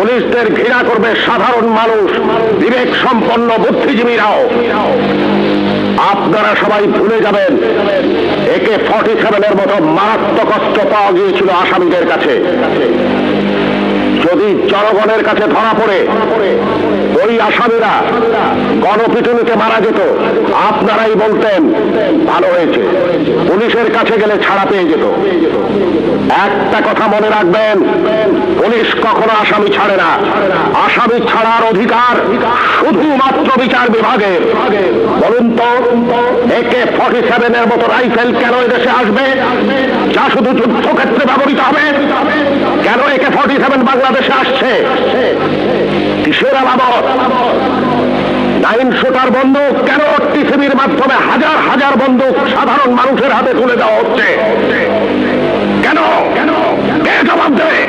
পুলিশদের ঘৃণা করবে সাধারণ মানুষ, বিবেক সম্পন্ন বুদ্ধিজীবীরাও। আপনারা সবাই ভুলে যাবেন AK-47 মতো মারাত্মক অস্ত্র পাওয়া গিয়েছিল আসামিদের কাছে। যদি জনগণের কাছে ধরা পড়ে ওই আসামিরা গণপিটুনিতে মারা যেত, আপনারাই বলতেন ভালো হয়েছে, পুলিশের কাছে গেলে ছাড়া পেয়ে যেত। একটা কথা মনে রাখবেন, পুলিশ কখনো আসামি ছাড়ে না। আসামি ছাড়ার অধিকার শুধুমাত্র বিচার বিভাগের। বলুন তো, AK-47 মতো রাইফেল কেন এদেশে আসবে, যা শুধু যুদ্ধক্ষেত্রে ব্যবহৃত হবে? কেন AK-47 বাংলাদেশে আসছে? কিসের আলামত? 9 শুটার বন্দুক কেন টিসিবির মাধ্যমে হাজার হাজার বন্দুক সাধারণ মানুষের হাতে তুলে দেওয়া হচ্ছে? কেন? কে জবাব দেবে?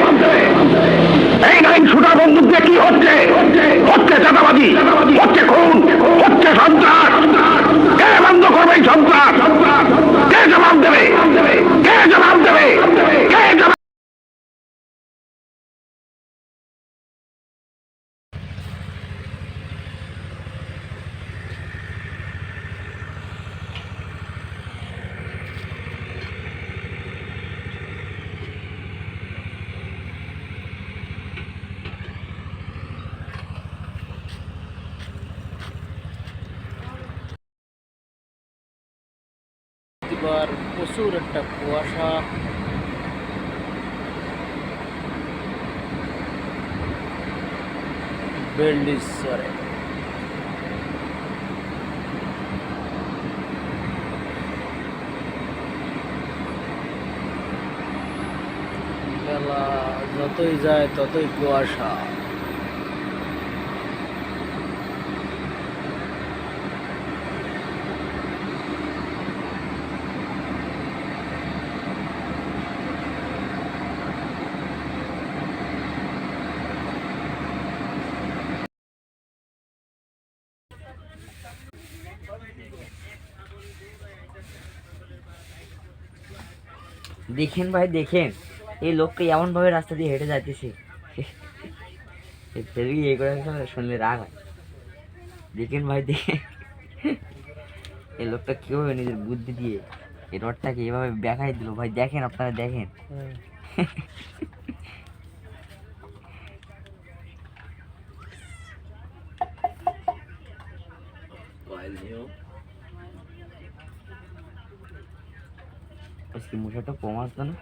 এই 9 শুটার বন্দুক দিয়ে কি হচ্ছে? হচ্ছে চাঁদাবাজি, হচ্ছে খুন, হচ্ছে সন্ত্রাস। কে বন্ধ করবে এই সন্ত্রাস? কে জবাব দেবে? কে জবাব দেবে? কে জবাব? এবার প্রচুর একটা কুয়াশা, বেলডিসরে বেলা যতই যায় ততই কুয়াশা। দেখেন ভাই, দেখেন এই লোকটা এমন ভাবে রাস্তা দিয়ে হেঁটে যাইতেছে, এ করে শুনলে রাগ হয়। দেখেন ভাই, দেখেন এই লোকটা কিভাবে নিজের বুদ্ধি দিয়ে এই রডটাকে এভাবে দেখাই দিল। ভাই দেখেন, আপনারা দেখেন। আজকে মশাটা কম আসতো না।